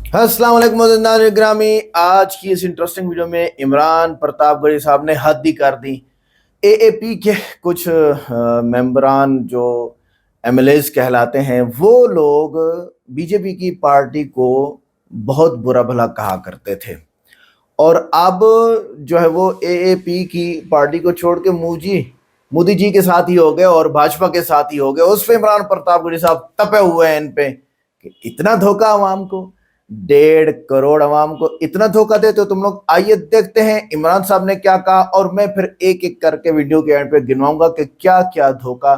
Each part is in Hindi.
अस्सलाम वालेकुम नाज़रीन गिरामी। आज की इस इंटरेस्टिंग वीडियो में इमरान प्रतापगढ़ी साहब ने हद ही कर दी। एएपी के कुछ मेंबरान जो एमएलएज कहलाते हैं वो लोग बीजेपी की पार्टी को बहुत बुरा भला कहा करते थे और अब जो है वो एएपी की पार्टी को छोड़ के मोदी जी के साथ ही हो गए और भाजपा के साथ ही हो गए। उस पे इमरान प्रतापगढ़ी साहब तपे हुए हैं इन पे कि इतना धोखा आवाम को, 1.5 करोड़ आवाम को इतना धोखा देते हो तुम लोग। आइए देखते हैं इमरान साहब ने क्या कहा और मैं फिर एक एक करके वीडियो के एंड पे गिनवाऊंगा कि क्या क्या धोखा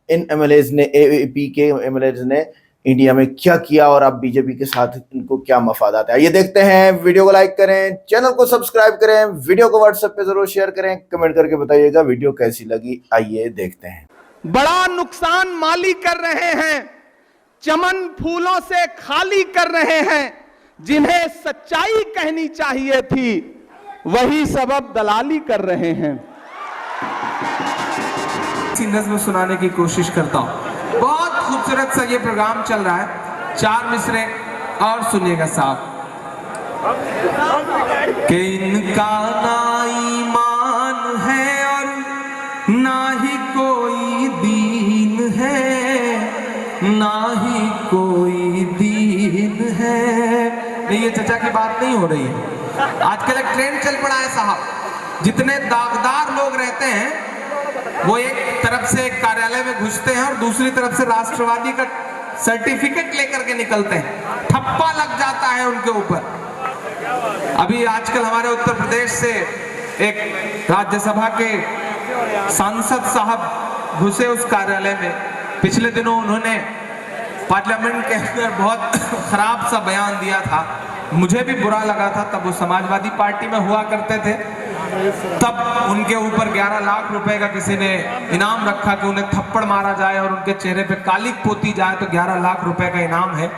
इन एमएलएज ने, एएपी के एमएलएज ने इंडिया में क्या किया और अब बीजेपी के साथ इनको क्या मफादात है। आइए देखते हैं। वीडियो को लाइक करें, चैनल को सब्सक्राइब करें, वीडियो को व्हाट्सएप पे जरूर शेयर करें, कमेंट करके बताइएगा वीडियो कैसी लगी। आइए देखते हैं। बड़ा नुकसान माली कर रहे हैं, चमन फूलों से खाली कर रहे हैं, जिन्हें सच्चाई कहनी चाहिए थी वही सबब दलाली कर रहे हैं। नज़्म सुनाने की कोशिश करता हूँ। बहुत खूबसूरत सा ये प्रोग्राम चल रहा है, 4 मिसरे और सुनिएगा साहब। कि इनका ना ईमान है और ना ही कोई दीन है, ना ही कोई दीन है। नहीं, ये चचा की बात नहीं हो रही है। आजकल एक ट्रेंड चल पड़ा है साहब, जितने दागदार लोग रहते हैं वो एक तरफ से कार्यालय में घुसते हैं और दूसरी तरफ से राष्ट्रवादी का सर्टिफिकेट लेकर के निकलते हैं, ठप्पा लग जाता है उनके ऊपर। अभी आजकल हमारे उत्तर प्रदेश से एक राज्यसभा के सांसद साहब घुसे उस कार्यालय में। पिछले दिनों उन्होंने पार्लियामेंट के अंदर बहुत खराब सा बयान दिया था, मुझे भी बुरा लगा था। तब वो समाजवादी पार्टी में हुआ करते थे, तब उनके ऊपर 11 लाख रुपए का किसी ने इनाम रखा कि उन्हें थप्पड़ मारा जाए और उनके चेहरे पे कालिक पोती जाए तो 11 लाख रुपए का इनाम है।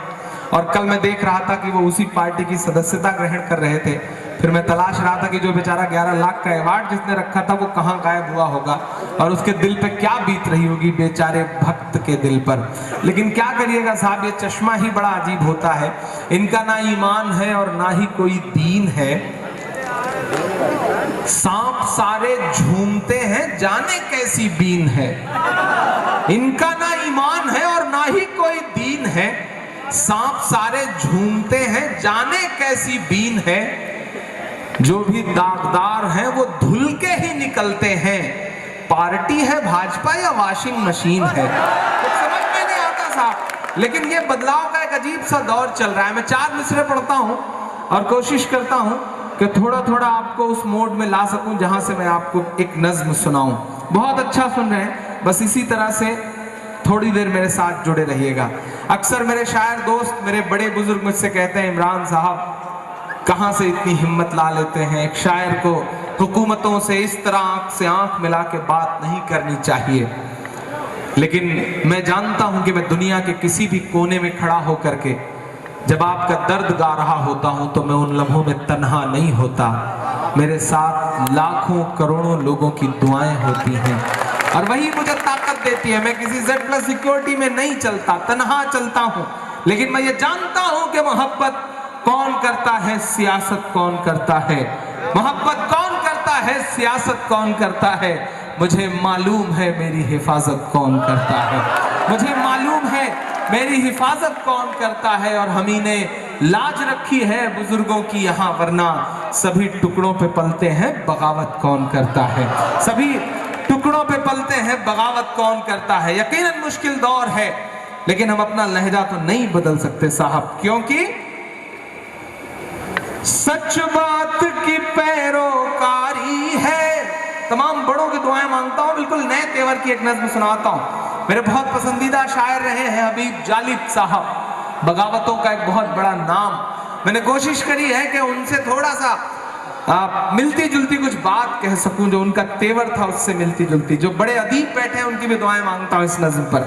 और कल मैं देख रहा था कि वो उसी पार्टी की सदस्यता ग्रहण कर रहे थे। फिर मैं तलाश रहा था कि जो बेचारा 11 लाख का अवार्ड जिसने रखा था वो कहाँ गायब हुआ होगा और उसके दिल पे क्या बीत रही होगी बेचारे भक्त के दिल पर। लेकिन क्या करिएगा साहब, ये चश्मा ही बड़ा अजीब होता है। इनका ना ईमान है और ना ही कोई दीन है। सांप सारे झूमते हैं, जाने कैसी बीन है। इनका ना ईमान है और ना ही कोई दीन है। सांप सारे झूमते हैं, जाने कैसी बीन है। जो भी दागदार हैं वो धुल के ही निकलते हैं। पार्टी है भाजपा या वॉशिंग मशीन है, कुछ समझ में नहीं आता साहब। लेकिन ये बदलाव का एक अजीब सा दौर चल रहा है। मैं 4 मिसरे पढ़ता हूं और कोशिश करता हूं कि थोड़ा थोड़ा आपको उस मोड में ला सकूं जहां से मैं आपको एक नज्म सुनाऊं। बहुत अच्छा सुन रहे हैं, बस इसी तरह से थोड़ी देर मेरे साथ जुड़े रहिएगा। अक्सर मेरे शायर दोस्त, मेरे बड़े बुजुर्ग मुझसे कहते हैं, इमरान साहब कहां से इतनी हिम्मत ला लेते हैं, एक शायर को हुकूमतों से इस तरह आंख से आंख मिला के बात नहीं करनी चाहिए। लेकिन मैं जानता हूं कि मैं दुनिया के किसी भी कोने में खड़ा होकर के जब आपका दर्द गा रहा होता हूं तो मैं उन लम्हों में तन्हा नहीं होता। मेरे साथ लाखों करोड़ों लोगों की दुआएं होती हैं और वही मुझे ताकत देती है। मैं किसी Z+ सिक्योरिटी में नहीं चलता, तन्हा चलता हूं। लेकिन मैं ये जानता हूं कि मोहब्बत कौन करता है, सियासत कौन करता है। मोहब्बत कौन करता है, सियासत कौन करता है। मुझे मालूम है मेरी हिफाजत कौन करता है। मुझे मालूम है मेरी हिफाजत कौन करता है। और हम ही ने लाज रखी है बुजुर्गों की यहाँ, वरना सभी टुकड़ों पे पलते हैं, बगावत कौन करता है। सभी टुकड़ों पे पलते हैं, बगावत कौन करता है। यकीनन मुश्किल दौर है, लेकिन हम अपना लहजा तो नहीं बदल सकते साहब, क्योंकि सच बात की पैरोकारी है। तमाम बड़ों की दुआएं मांगता हूं। बिल्कुल नए तेवर की एक नज्म सुनाता हूं। मेरे बहुत पसंदीदा शायर रहे हैं हबीब जालिब साहब, बगावतों का एक बहुत बड़ा नाम। मैंने कोशिश करी है कि उनसे थोड़ा सा मिलती जुलती कुछ बात कह सकूं, जो उनका तेवर था उससे मिलती जुलती। जो बड़े अदीब बैठे हैं उनकी भी दुआएं मांगता हूं इस नज्म पर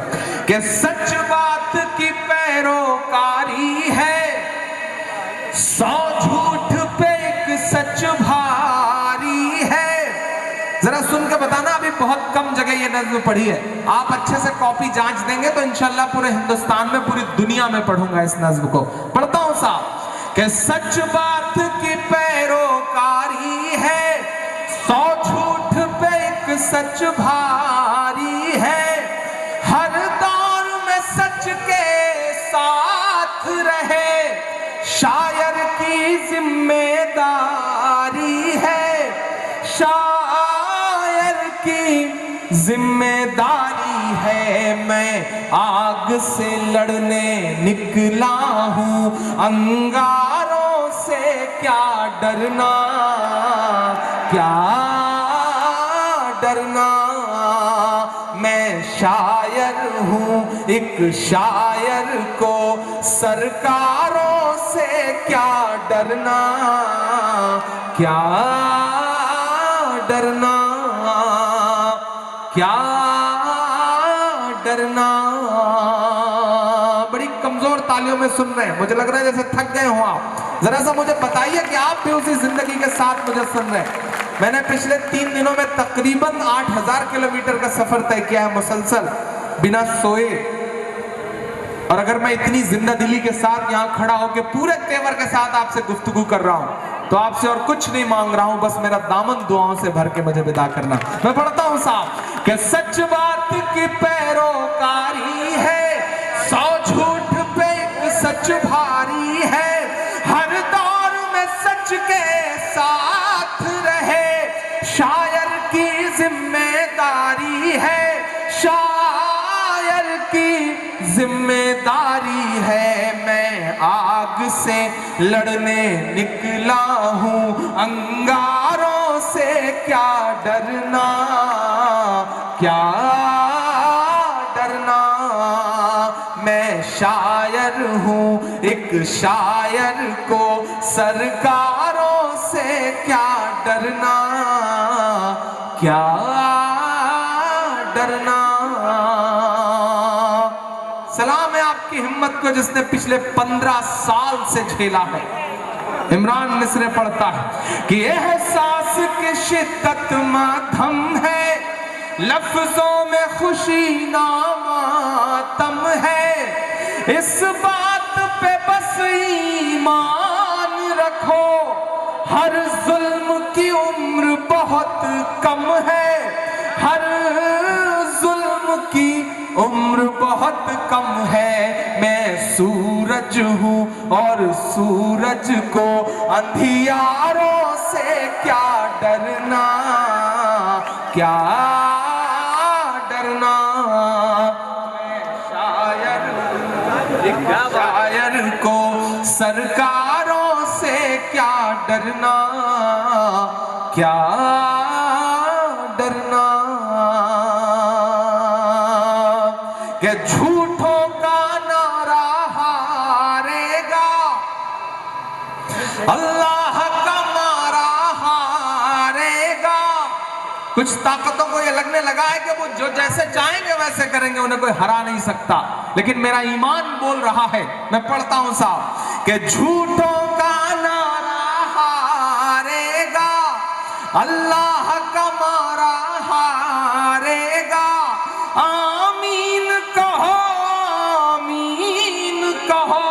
कि सच बात की पैरोकारी है, 100 झूठ पे एक सच भारी है। जरा सुन के बताना, अभी बहुत कम जगह ये नज्म पढ़ी है। आप अच्छे से कॉपी जांच देंगे तो इंशाल्लाह पूरे हिंदुस्तान में, पूरी दुनिया में पढ़ूंगा इस नज्म को। पढ़ता हूं साहब कि सच बात की पैरोकारी है, 100 झूठ पे एक सच भारी है। हर दौर में सच के साथ रहे, शायर की जिम्मेदारी है, शायर की जिम्मेदारी है। मैं आग से लड़ने निकला हूँ, अंगारों से क्या डरना, क्या डरना। मैं शायर हूँ, एक शायर को सरकारों से क्या डरना, क्या डरना, क्या डरना। बड़ी कमजोर तालियों में सुन रहे हैं, मुझे लग रहा है जैसे थक गए हो आप। जरा सा मुझे बताइए कि आप भी उसी जिंदगी के साथ मुझे सुन रहे हैं। मैंने पिछले 3 दिनों में तकरीबन 8000 किलोमीटर का सफर तय किया है मुसलसल, बिना सोए। और अगर मैं इतनी जिंदा दिली के साथ यहाँ खड़ा होकर पूरे तेवर के साथ आपसे गुफ्तगू कर रहा हूँ, तो आपसे और कुछ नहीं मांग रहा हूँ, बस मेरा दामन दुआओं से भर के मुझे विदा करना। मैं पढ़ता हूँ साहब कि सच बात की पैरोकारी है, 100 झूठ पे एक सच भारी है। हर दौर में सच के साथ रहे, शायर की जिम्मेदारी है, शायर की जिम्मेदारी है। मैं आग से लड़ने निकला हूँ, अंगारों से क्या डरना, क्या डरना। मैं शायर हूँ, एक शायर को सरकारों से क्या डरना, क्या डरना। सलाम है आपकी हिम्मत को जिसने पिछले 15 साल से झेला है। इमरान मिस्र पढ़ता है कि एहसास की शिद्दत मातम है, लफ्जों में खुशी ना मातम है। इस बात पे बस ईमान रखो, हर जुल्म की उम्र बहुत कम है, हर जुल्म की उम्र बहुत कम है। मैं सूरज हूँ और सूरज को अंधियारों से क्या डरना, क्या डरना। मैं शायर, एक शायर को सरकारों से क्या डरना, क्या डरना। कि झूठों का नारा हारेगा, अल्लाह का मारा हारेगा। कुछ ताकतों को ये लगने लगा है कि वो जो जैसे चाहेंगे वैसे करेंगे, उन्हें कोई हरा नहीं सकता। लेकिन मेरा ईमान बोल रहा है, मैं पढ़ता हूं साहब कि झूठों का नारा हारेगा, अल्लाह का मारा हारेगा। आमीन कहो, आमीन कहो,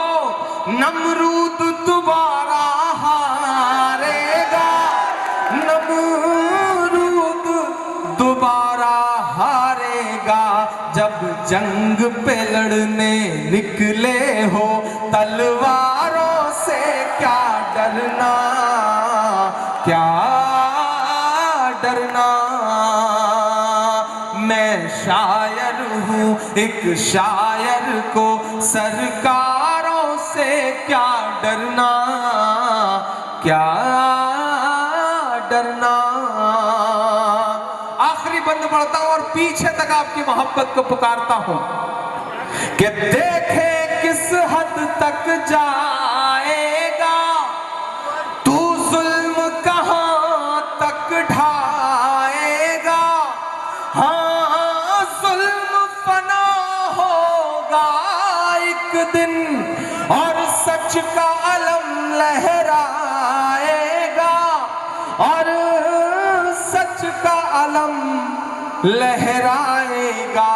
नमरूद दोबारा हारेगा, नमरूद दोबारा हारेगा। जब जंग पे लड़ने निकले हो, तलवारों से क्या डरना, क्या डरना। मैं शायर हूँ, एक शायर को सरकारों से क्या डरना, क्या डरना। आखिरी बंद पढ़ता हूँ और पीछे तक आपकी मोहब्बत को पुकारता हूँ कि देखे किस हद तक जाएगा, तू जुल्म कहाँ तक ढाएगा। हाँ जुल्म फना होगा एक दिन, और सच का अलम लहराएगा, और सच का अलम लहराएगा।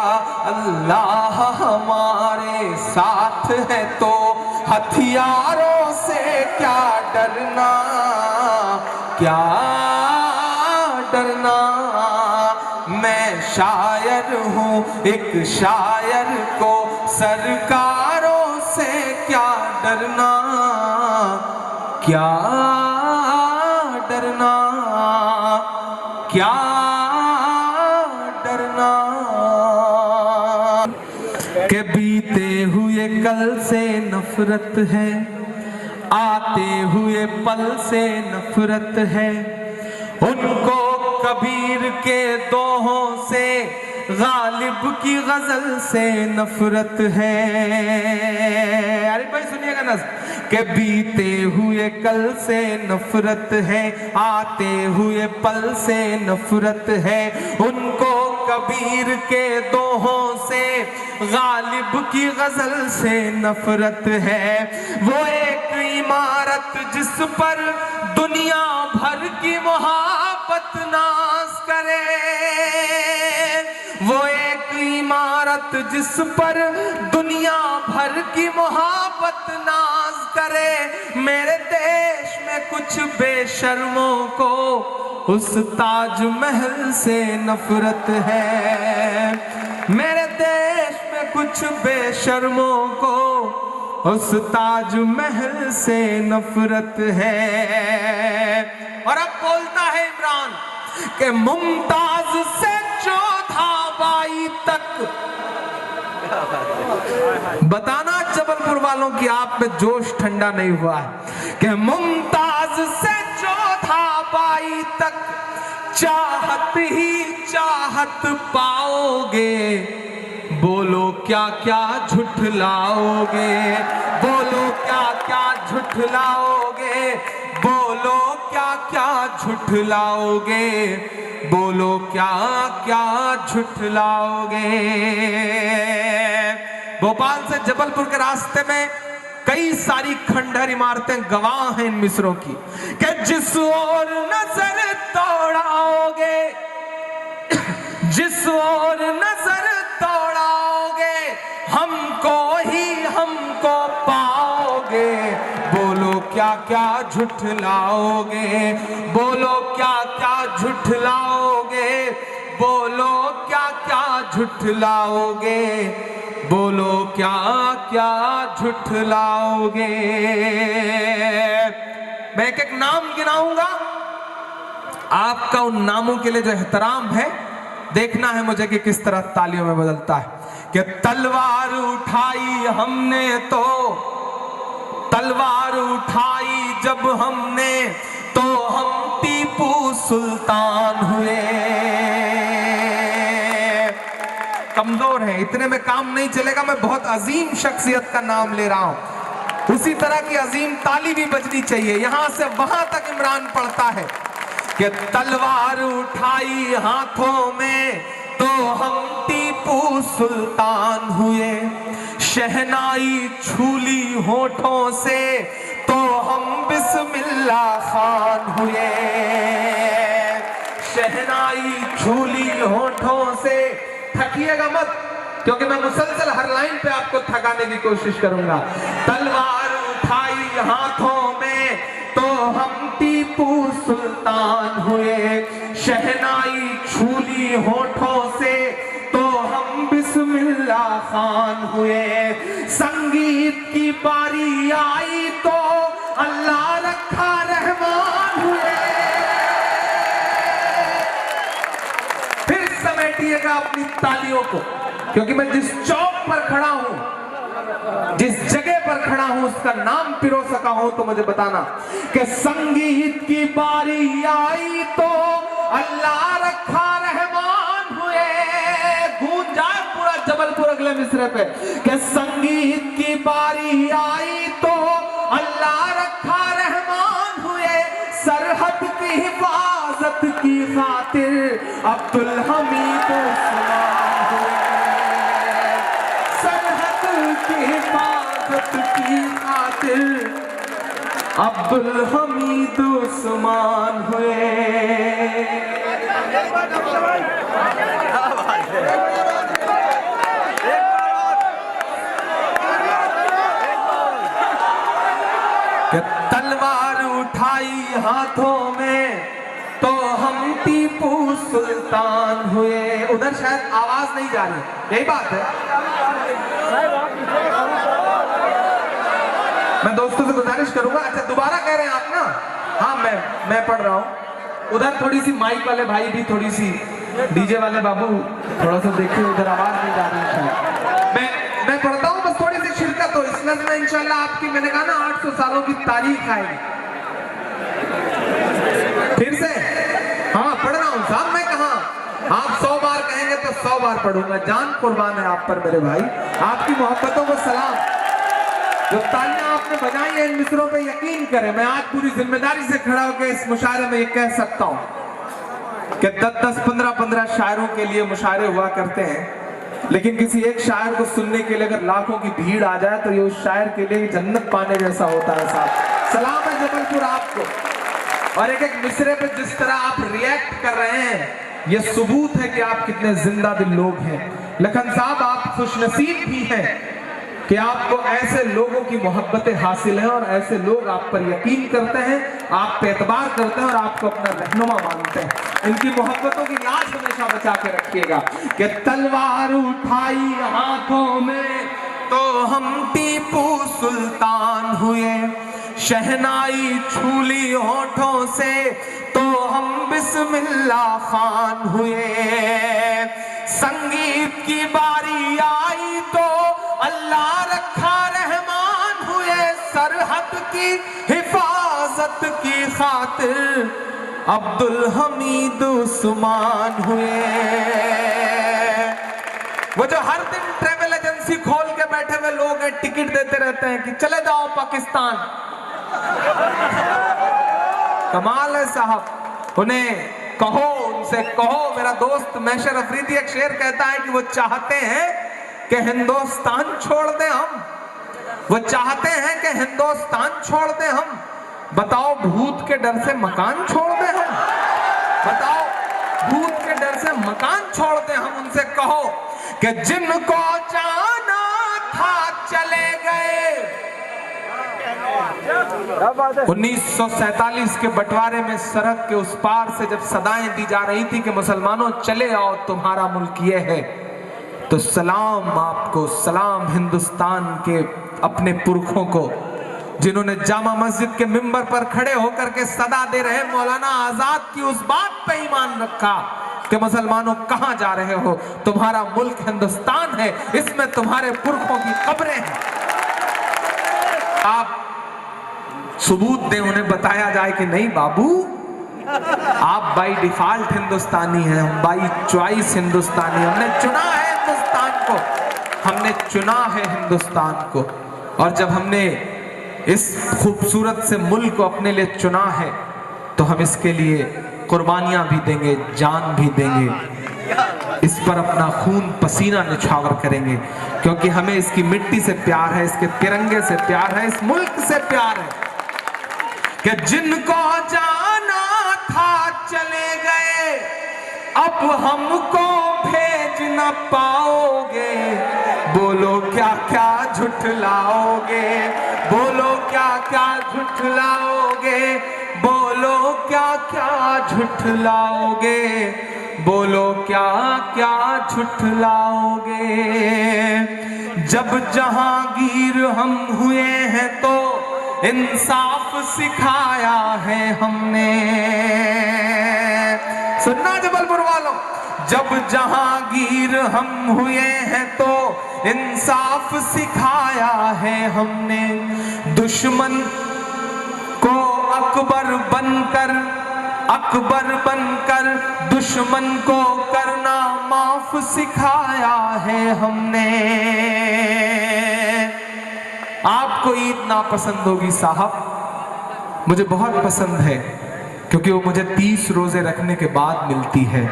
अल्लाह हमारे साथ है तो हथियारों से क्या डरना, क्या डरना। मैं शायर हूँ, एक शायर को सरकारों से क्या डरना, क्या डरना, क्या डरना। के बीते हुए कल से नफरत है, आते हुए पल से नफरत है। उनको कबीर के दोहों से, गालिब की गजल से नफरत है। अरे भाई सुनिएगा ना, के बीते हुए कल से नफरत है, आते हुए पल से नफरत है। उनको कबीर के दोहों से, गालिब की गजल से नफरत है। वो एक इमारत जिस पर दुनिया भर की मोहब्बत नाज करे, वो एक इमारत जिस पर दुनिया भर की मोहब्बत नाज करे। मेरे देश में कुछ बेशर्मों को उस ताजमहल से नफरत है। मेरे देश में कुछ बेशर्मों को उस ताजमहल से नफरत है। और अब बोलता है इमरान कि मुमताज से जोधाबाई तक। बताना जबलपुर वालों की आप में जोश ठंडा नहीं हुआ है कि मुमताज से जोधाबाई तक चाहत ही चाहत पाओगे। बोलो क्या क्या झुठलाओगे, बोलो क्या क्या झुठलाओगे, बोलो क्या क्या झुठलाओगे, बोलो क्या क्या झुठलाओगे। भोपाल से जबलपुर के रास्ते में कई सारी खंडहर इमारतें गवाह हैं इन मिसरों की कि जिस ओर नजर दौड़ाओगे, जिस ओर नजर दौड़ाओगे, हमको ही हमको पाओगे। बोलो क्या क्या झुठलाओगे, बोलो क्या क्या झुठलाओगे, बोलो क्या क्या झुठलाओगे, बोलो क्या क्या झुठलाओगे। मैं एक एक नाम गिनाऊंगा, आपका उन नामों के लिए जो एहतराम है देखना है मुझे कि किस तरह तालियों में बदलता है। कि तलवार उठाई हमने तो, तलवार उठाई जब हमने तो हम टीपू सुल्तान हुए। कमजोर है, इतने में काम नहीं चलेगा। मैं बहुत अजीम शख्सियत का नाम ले रहा हूं, उसी तरह की अजीम ताली भी बजनी चाहिए। यहां से वहां तक इमरान पढ़ता है कि तलवार उठाई हाथों में तो हम टीपू सुल्तान हुए। शहनाई छूली होठों से तो हम बिस्मिल्लाह खान हुए। शहनाई छूली होठों से, थकिएगा मत क्योंकि मैं मुसलसल हर लाइन पे आपको थकाने की कोशिश करूंगा। तलवार उठाई हाथों में तो हम टीपू सुल्तान हुए। शहनाई छूली होठों से तो हम बिस्मिल्लाह खान हुए। संगीत की बारी आई तो अल्लाह रखा रहमान हुए। फिर समेटिएगा अपनी तालियों को, क्योंकि मैं जिस चौक पर खड़ा हूं, जिस जगह पर खड़ा हूं, उसका नाम पिरो सका हूं तो मुझे बताना कि संगीत की बारी आई तो अल्लाह रखा रहमान हुए। गूंज जाए पूरा जबलपुर अगले मिसरे पे कि संगीत की बारी आई तो अल्लाह रखा रहमान हुए। सरहद की हिफाजत की खातिर अब्दुल हमीद उस्मान हुए। सरहद की हिफाजत की खातिर अब्दुल हमीद उस्मान हुए। तलवार उठाई हाथों में तो हम टीपू सुल्तान हुए। उधर शायद आवाज नहीं जा रही, यही बात है। मैं दोस्तों से गुजारिश करूंगा, अच्छा दोबारा कह रहे हैं आप ना? हाँ मैं पढ़ रहा हूँ। उधर थोड़ी सी माइक वाले भाई भी, थोड़ी सी डीजे वाले बाबू थोड़ा सा देखिए, उधर आवाज नहीं जा रही है। मैं पढ़ता हूँ, बस थोड़ी सी शिरकत हो इस नज़्म में इंशाल्लाह आपकी। मैंने कहा ना 800 सालों की तारीख आएगी। फिर से हाँ पढ़ रहा हूँ साहब, मैं कहा आप 100 बार कहेंगे तो 100 बार पढ़ूंगा। जान कुर्बान है आप पर मेरे भाई, आपकी मोहब्बतों को सलाम। जो तालियां आपने बजाई है इन मिसरों पे यकीन करें, मैं आज पूरी जिम्मेदारी से खड़ा होकर इस मुशायरे में ये कह सकता हूं कि 10-10, 15-15 शायरों के लिए मुशायरे हुआ करते हैं, लेकिन किसी एक शायर को सुनने के लिए अगर लाखों की भीड़ आ जाए तो ये उस शायर के लिए जन्नत पाने जैसा होता है साहब। सलाम है जबलपुर आपको। और एक मिसरे पे जिस तरह आप रिएक्ट कर रहे हैं, ये सबूत है कि आप कितने जिंदा दिल लोग हैं। लखन साहब आप खुशनसीब भी हैं कि आपको ऐसे लोगों की मोहब्बतें हासिल हैं और ऐसे लोग आप पर यकीन करते हैं, आप पे एतबार करते हैं और आपको अपना रहनुमा मानते हैं। इनकी मोहब्बतों की लाज हमेशा बचा के रखिएगा कि तलवार उठाई हाथों में तो हम टीपू सुल्तान हुए, शहनाई छूली होठों से तो हम बिस्मिल्लाह खान हुए, संगीत की बारी आई तो अल्लाह रखा रहमान हुए, सरहद की हिफाजत की खातिर अब्दुल हमीद उस्मान हुए। वो जो हर दिन ट्रेवल एजेंसी खोल के बैठे हुए लोग हैं, टिकट देते रहते हैं कि चले जाओ पाकिस्तान, कमाल है साहब। उन्हें कहो, उनसे कहो, मेरा दोस्त मैशर अफरीदी एक शेर कहता है कि वो चाहते हैं कि हिंदुस्तान छोड़ दें हम, वो चाहते हैं कि हिंदुस्तान छोड़ दें हम। बताओ भूत के डर से मकान छोड़ दें हम, बताओ भूत के डर से मकान छोड़ दें हम। उनसे कहो कि जिनको जाना था चले गए। 1947 के बंटवारे में सरहद के उस पार से जब सदाएं दी जा रही थी कि मुसलमानों चले आओ तुम्हारा मुल्क ये है, तो सलाम आपको, सलाम हिंदुस्तान के अपने पुरखों को जिन्होंने जामा मस्जिद के मिंबर पर खड़े होकर के सदा दे रहे मौलाना आजाद की उस बात पे ईमान रखा कि मुसलमानों कहां जा रहे हो, तुम्हारा मुल्क हिंदुस्तान है, इसमें तुम्हारे पुरखों की कब्रें हैं। आप सबूत दें, उन्हें बताया जाए कि नहीं बाबू आप बाई डिफॉल्ट हिंदुस्तानी हैं, हम बाई चॉइस हिंदुस्तानी, हमने चुना है हिंदुस्तान को, हमने चुना है हिंदुस्तान को। और जब हमने इस खूबसूरत से मुल्क को अपने लिए चुना है तो हम इसके लिए कुर्बानियां भी देंगे, जान भी देंगे, इस पर अपना खून पसीना निछावर करेंगे, क्योंकि हमें इसकी मिट्टी से प्यार है, इसके तिरंगे से प्यार है, इस मुल्क से प्यार है। कि जिनको जाना था चले गए, अब हमको भेज न पाओगे, बोलो क्या क्या झुठलाओगे, बोलो क्या क्या झुठलाओगे, बोलो क्या क्या झुठलाओगे, बोलो क्या क्या झुठलाओगे। जब जहांगीर हम हुए हैं तो इंसाफ सिखाया है हमने, सुनना जबलपुर वालों, जब जहांगीर हम हुए हैं तो इंसाफ सिखाया है हमने, दुश्मन को अकबर बनकर दुश्मन को करना माफ सिखाया है हमने। आपको ईद नापसंद होगी साहब, मुझे बहुत पसंद है, क्योंकि वो मुझे 30 रोजे रखने के बाद मिलती है।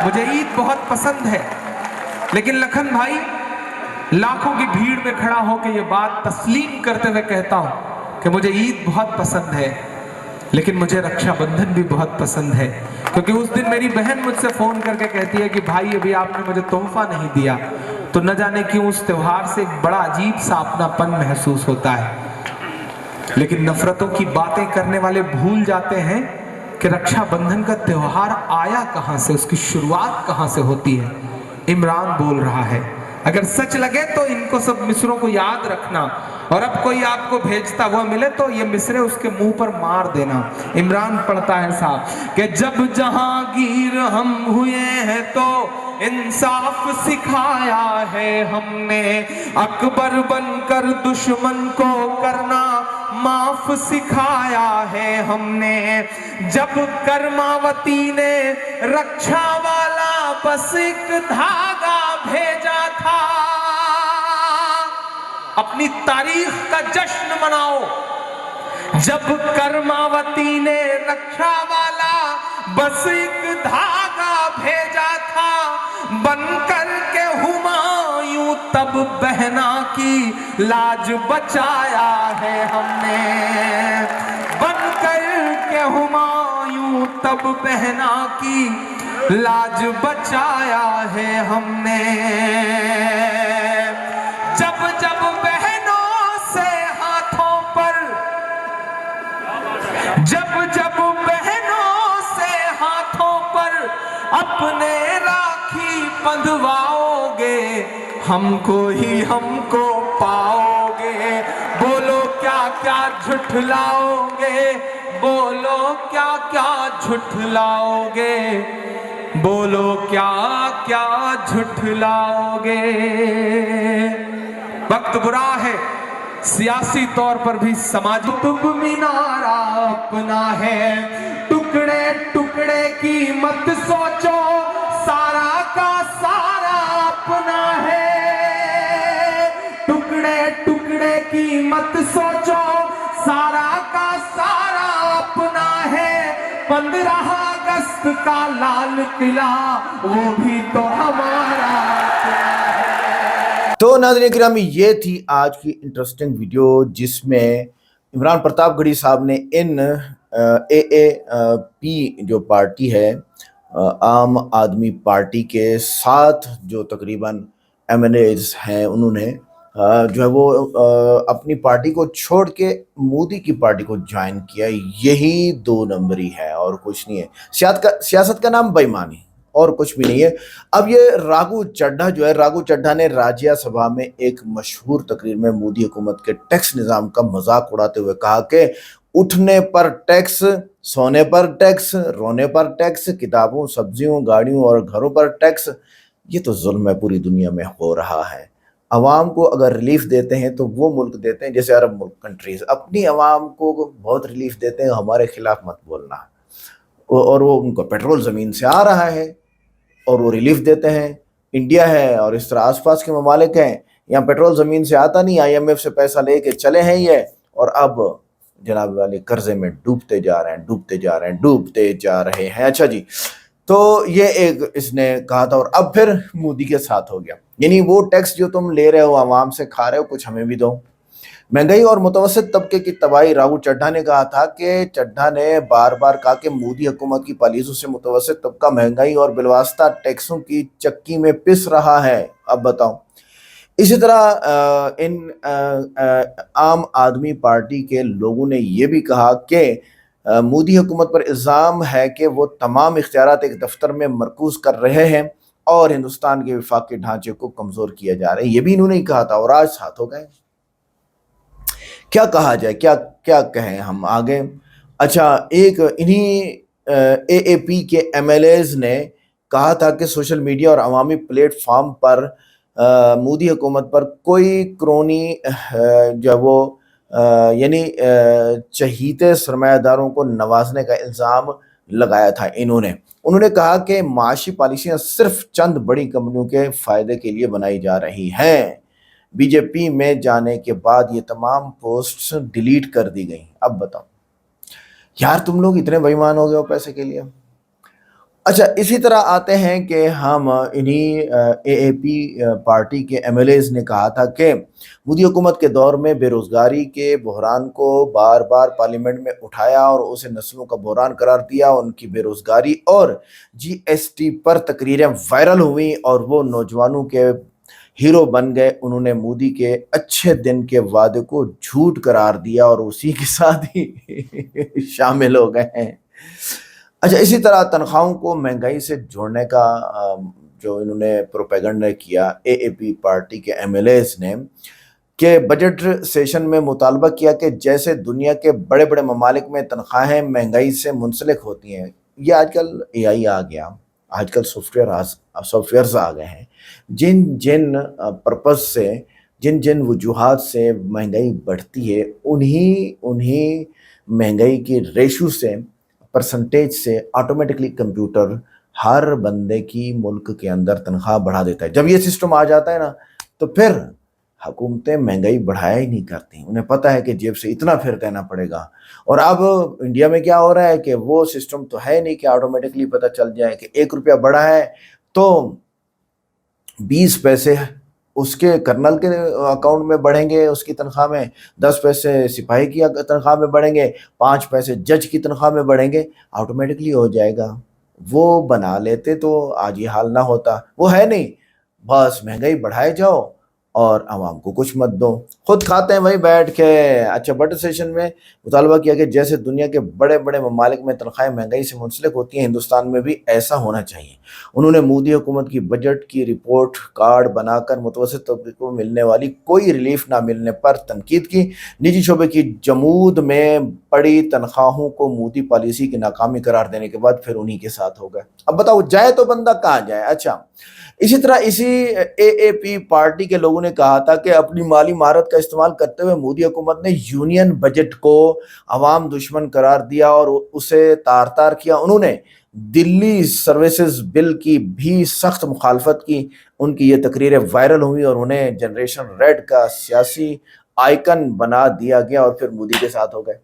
मुझे ईद बहुत पसंद है, लेकिन लखन भाई लाखों की भीड़ में खड़ा होकर ये बात तस्लीम करते हुए कहता हूं कि मुझे ईद बहुत पसंद है, लेकिन मुझे रक्षाबंधन भी बहुत पसंद है, क्योंकि उस दिन मेरी बहन मुझसे फोन करके कहती है कि भाई अभी आपने मुझे तोहफा नहीं दिया, तो न जाने क्यों उस त्योहार से एक बड़ा अजीब सा अपनापन महसूस होता है। लेकिन नफरतों की बातें करने वाले भूल जाते हैं कि रक्षाबंधन का त्योहार आया कहां से, उसकी शुरुआत कहां से होती है। इमरान बोल रहा है, अगर सच लगे तो इनको सब मिसरों को याद रखना, और अब कोई आपको भेजता हुआ मिले तो ये मिसरे उसके मुंह पर मार देना। इमरान पढ़ता है साहब कि जब जहांगीर हम हुए हैं तो इंसाफ सिखाया है हमने, अकबर बनकर दुश्मन को करना माफ सिखाया है हमने। जब कर्मावती ने रक्षा वाला बस एक धागा भेजा था, अपनी तारीख का जश्न मनाओ। जब कर्मावती ने रक्षा वाला बस एक धागा भेजा था, बनकर के हुमायूं तब बहना की लाज बचाया है हमने। बनकर के हुमायूं तब बहना की लाज बचाया है हमने। जब जब बहनों से हाथों पर, जब जब बहनों से हाथों पर अपने राखी बंधवाओगे, हमको ही हमको पाओगे। बोलो क्या क्या झुठलाओगे, बोलो क्या क्या झुठलाओगे, बोलो क्या क्या झुठलाओगे। वक्त बुरा है, सियासी तौर पर भी समाज तुब मीनारा अपना है। टुकड़े टुकड़े की मत सोचो, सारा का सारा अपना है। टुकड़े टुकड़े की मत सोचो, सारा का सारा अपना है। 15 अगस्त का लाल किला वो भी तो हमारा अपना है। तो नाज़रीन किरामी, ये थी आज की इंटरेस्टिंग वीडियो जिसमें इमरान प्रतापगढ़ी साहब ने इन AAP जो पार्टी है, आम आदमी पार्टी के 7 जो तकरीबन MLAs हैं, उन्होंने जो है वो अपनी पार्टी को छोड़ के मोदी की पार्टी को ज्वाइन किया। यही 2 नंबरी है और कुछ नहीं है। सियासत का नाम बेईमानी और कुछ भी नहीं है। अब ये राघु चड्ढा जो है, राघु चड्ढा ने राज्यसभा में एक मशहूर तकरीर में मोदी हुकूमत के टैक्स निज़ाम का मजाक उड़ाते हुए कहा कि उठने पर टैक्स, सोने पर टैक्स, रोने पर टैक्स, किताबों, सब्जियों, गाड़ियों और घरों पर टैक्स। ये तो जुल्म है, पूरी दुनिया में हो रहा है। अवाम को अगर रिलीफ देते हैं तो वो मुल्क देते हैं जैसे अरब मुल्क कंट्रीज अपनी अवाम को बहुत रिलीफ देते हैं, हमारे खिलाफ मत बोलना। और वो उनको पेट्रोल ज़मीन से आ रहा है और वो रिलीफ देते हैं। इंडिया है और इस तरह आसपास के ममालिक हैं, यहाँ पेट्रोल ज़मीन से आता नहीं, IMF से पैसा लेके चले हैं ये, और अब जनाब वाले कर्जे में डूबते जा रहे हैं, डूबते जा रहे हैं, डूबते जा रहे हैं। अच्छा जी, तो ये एक इसने कहा था और अब फिर मोदी के साथ हो गया। यानी वो टैक्स जो तुम ले रहे हो, आवाम से खा रहे हो, कुछ हमें भी दो। महंगाई और मुतवसत तबके की तबाही, राघु चड्ढा ने कहा था कि चड्ढा ने बार बार कहा कि मोदी हुकूमत की पॉलिसियों से मुतवसत तबका महंगाई और बिलवास्ता टैक्सों की चक्की में पिस रहा है। अब बताओ। इसी तरह आम आदमी पार्टी के लोगों ने यह भी कहा कि मोदी हुकूमत पर इल्ज़ाम है कि वो तमाम इख्तियारात एक दफ्तर में मरकूज कर रहे हैं और हिंदुस्तान के वफाकी ढांचे को कमज़ोर किया जा रहा है। ये भी इन्होंने ही कहा था और आज साथ हो गए। क्या कहा जाए, क्या क्या कहें हम आगे। अच्छा, एक इन्हीं AAP के MLAs ने कहा था कि सोशल मीडिया और अवामी प्लेटफॉर्म पर मोदी हुकूमत पर कोई क्रोनी जो वो यानी चहीते सरमायादारों को नवाजने का इल्ज़ाम लगाया था। उन्होंने कहा कि माशी पॉलिसियाँ सिर्फ चंद बड़ी कंपनियों के फ़ायदे के लिए बनाई जा रही हैं। बीजेपी में जाने के बाद ये तमाम पोस्ट्स डिलीट कर दी गई। अब बताओ यार, तुम लोग इतने बेईमान हो गए हो पैसे के लिए। अच्छा, इसी तरह आते हैं कि हम इन्हीं AAP पार्टी के MLAs ने कहा था कि मोदी हुकूमत के दौर में बेरोज़गारी के बहरान को बार बार पार्लियामेंट में उठाया और उसे नस्लों का बहरान करार दिया। उनकी बेरोज़गारी और GST पर तकरीरें वायरल हुई और वो नौजवानों के हीरो बन गए। उन्होंने मोदी के अच्छे दिन के वादे को झूठ करार दिया और उसी के साथ ही शामिल हो गए हैं। अच्छा, इसी तरह तनख्वाहों को महंगाई से जोड़ने का जो इन्होंने प्रोपेगेंडा किया एएपी पार्टी के एमएलएस ने, कि बजट सेशन में मुतालबा किया कि जैसे दुनिया के बड़े बड़े ममालिक में तनख्वाहें महंगाई से मुंसलिक होती हैं, ये आजकल एआई आ गया, आजकल सॉफ्टवेयर्स आ गए हैं, जिन जिन पर्पस से, जिन जिन वजूहात से महंगाई बढ़ती है, उन्हीं उन्हीं महंगाई की रेशो से, परसेंटेज से ऑटोमेटिकली कंप्यूटर हर बंदे की मुल्क के अंदर तनख्वाह बढ़ा देता है। जब ये सिस्टम आ जाता है ना, तो फिर हुकूमतें महंगाई बढ़ाया ही नहीं करती, उन्हें पता है कि जेब से इतना फिर देना पड़ेगा। और अब इंडिया में क्या हो रहा है कि वो सिस्टम तो है नहीं कि ऑटोमेटिकली पता चल जाए कि 1 रुपया बढ़ा है तो 20 पैसे उसके कर्नल के अकाउंट में बढ़ेंगे उसकी तनख्वाह में, 10 पैसे सिपाही की तनख्वाह में बढ़ेंगे, 5 पैसे जज की तनख्वाह में बढ़ेंगे, ऑटोमेटिकली हो जाएगा। वो बना लेते तो आज ये हाल ना होता। वो है नहीं, बस महंगाई बढ़ाए जाओ और आवाम को कुछ मत दो, खुद खाते हैं वही बैठ के। अच्छा, बजट सेशन में मुतालबा किया कि जैसे दुनिया के बड़े बड़े ममालिक में तनख्वाहें महंगाई से मुंसलिक होती हैं, हिंदुस्तान में भी ऐसा होना चाहिए। उन्होंने मोदी हुकूमत की बजट की रिपोर्ट कार्ड बनाकर मुतवस्सित तबके को मिलने वाली कोई रिलीफ ना मिलने पर तनकीद की। निजी शोबे की जमूद में पड़ी तनख्वाहों को मोदी पॉलिसी की नाकामी करार देने के बाद फिर उन्हीं के साथ हो गए। अब बताओ, जाए तो बंदा कहाँ जाए। अच्छा, इसी तरह इसी एएपी पार्टी के लोगों ने कहा था कि अपनी माली महारत का इस्तेमाल करते हुए मोदी हुकूमत ने यूनियन बजट को अवाम दुश्मन करार दिया और उसे तार तार किया। उन्होंने दिल्ली सर्विसेज बिल की भी सख्त मुखालफत की। उनकी ये तकरीरें वायरल हुई और उन्हें जनरेशन रेड का सियासी आइकन बना दिया गया और फिर मोदी के साथ हो गए।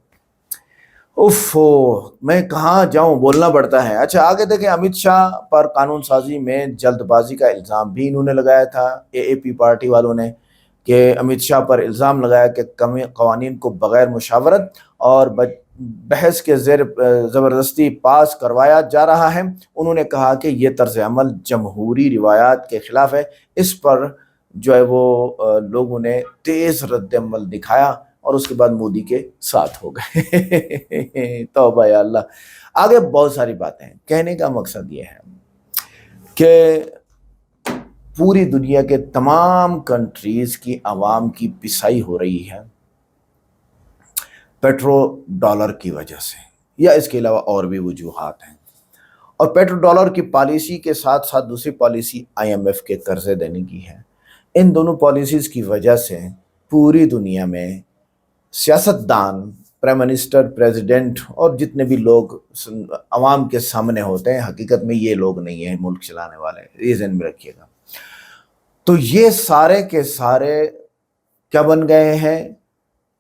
उफ़ो, मैं कहाँ जाऊं, बोलना पड़ता है। अच्छा, आगे देखें, अमित शाह पर कानून साजी में जल्दबाजी का इल्ज़ाम भी इन्होंने लगाया था एएपी पार्टी वालों ने, कि अमित शाह पर इल्ज़ाम लगाया कि कवानीन को बग़ैर मुशावरत और बहस के ज़ेर ज़बरदस्ती पास करवाया जा रहा है। उन्होंने कहा कि यह तर्ज़ अमल जमहूरी रिवायात के ख़िलाफ़ है। इस पर जो है वो लोगों ने तेज़ रद्द-ए-अमल दिखाया और उसके बाद मोदी के साथ हो गए। तौबा या अल्लाह। आगे बहुत सारी बातें हैं। कहने का मकसद ये है कि पूरी दुनिया के तमाम कंट्रीज की आवाम की पिसाई हो रही है पेट्रो डॉलर की वजह से, या इसके अलावा और भी वजूहात हैं। और पेट्रो डॉलर की पॉलिसी के साथ साथ दूसरी पॉलिसी आईएमएफ के कर्जे देने की है। इन दोनों पॉलिसीज की वजह से पूरी दुनिया में सियासतदान, प्राइम मिनिस्टर, प्रेसिडेंट और जितने भी लोग आवाम के सामने होते हैं, हकीकत में ये लोग नहीं हैं मुल्क चलाने वाले, ये ज़हन में रखिएगा। तो ये सारे के सारे क्या बन गए हैं,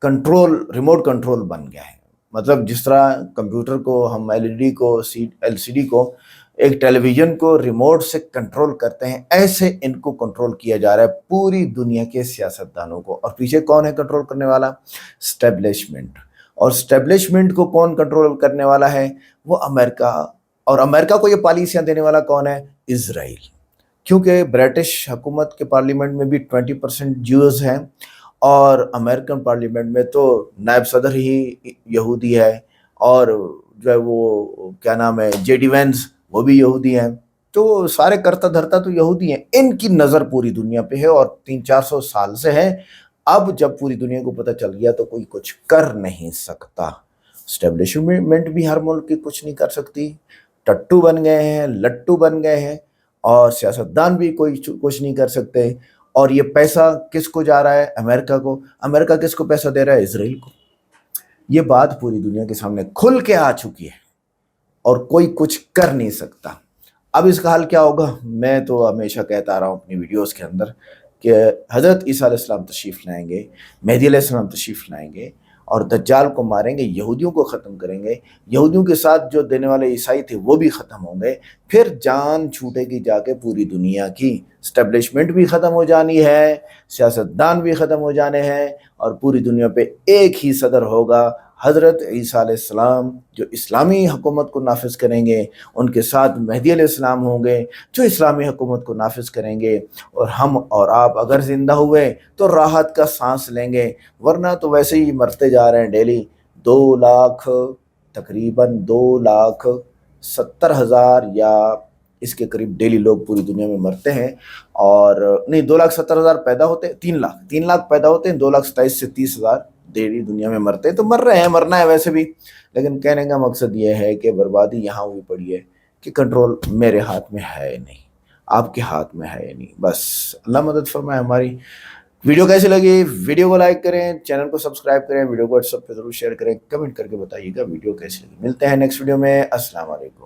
कंट्रोल, रिमोट कंट्रोल बन गए हैं। मतलब जिस तरह कंप्यूटर को हम एलईडी को, एलसीडी को, एक टेलीविज़न को रिमोट से कंट्रोल करते हैं, ऐसे इनको कंट्रोल किया जा रहा है पूरी दुनिया के सियासतदानों को। और पीछे कौन है कंट्रोल करने वाला? स्टैब्लिशमेंट। और स्टैब्लिशमेंट को कौन कंट्रोल करने वाला है? वो अमेरिका। और अमेरिका को ये पॉलिसियाँ देने वाला कौन है? इजराइल। क्योंकि ब्रिटिश हुकूमत के पार्लियामेंट में भी 20% ज्यूज़ हैं और अमेरिकन पार्लियामेंट में तो नायब सदर ही यहूदी है और जो है वो क्या नाम है, जेडी वेंस, वो भी यहूदी हैं। तो सारे करता धरता तो यहूदी हैं। इनकी नज़र पूरी दुनिया पे है और 300-400 साल से है। अब जब पूरी दुनिया को पता चल गया तो कोई कुछ कर नहीं सकता। स्टैब्लिशमेंट भी हर मुल्क की कुछ नहीं कर सकती। टट्टू बन गए हैं, लट्टू बन गए हैं और सियासतदान भी कोई कुछ नहीं कर सकते। और ये पैसा किसको जा रहा है? अमेरिका को। अमेरिका किसको पैसा दे रहा है? इजराइल को। ये बात पूरी दुनिया के सामने खुल के आ चुकी है और कोई कुछ कर नहीं सकता। अब इसका हल क्या होगा? मैं तो हमेशा कहता आ रहा हूँ अपनी वीडियोस के अंदर कि हज़रत ईसा अलैहिस्सलाम तशरीफ़ लाएंगे, मेहदी अलैहिस्सलाम तशरीफ़ लाएंगे और दज्जाल को मारेंगे, यहूदियों को ख़त्म करेंगे, यहूदियों के साथ जो देने वाले ईसाई थे वो भी ख़त्म होंगे। फिर जान छूटेगी जाके पूरी दुनिया की। स्टैब्लिशमेंट भी ख़त्म हो जानी है, सियासतदान भी ख़त्म हो जाने हैं और पूरी दुनिया पे एक ही सदर होगा, हज़रत ईसा अलैहिस्सलाम जो इस्लामी हुकूमत को नाफिज करेंगे, उनके साथ मेहदी अलैहिस्सलाम होंगे जो इस्लामी हुकूमत को नाफिज करेंगे, और हम और आप अगर ज़िंदा हुए तो राहत का सांस लेंगे, वरना तो वैसे ही मरते जा रहे हैं। डेली 2 लाख, तकरीबन 2,70,000 या इसके करीब डेली लोग पूरी दुनिया में मरते हैं। और नहीं, 2,70,000 पैदा होते हैं, 3 लाख पैदा होते हैं, 2,27,000 से 30,000 डेली दुनिया में मरते हैं। तो मर रहे हैं, मरना है वैसे भी, लेकिन कहने का मकसद ये है कि बर्बादी यहाँ हुई पड़ी है कि कंट्रोल मेरे हाथ में है नहीं, आपके हाथ में है नहीं। बस अल्लाह मदद फरमाए हमारी। वीडियो कैसी लगी? वीडियो को लाइक करें, चैनल को सब्सक्राइब करें, वीडियो को व्हाट्सएप पे जरूर शेयर करें, कमेंट करके बताइएगा वीडियो कैसी लगी। मिलते हैं नेक्स्ट वीडियो में। अस्सलाम वालेकुम।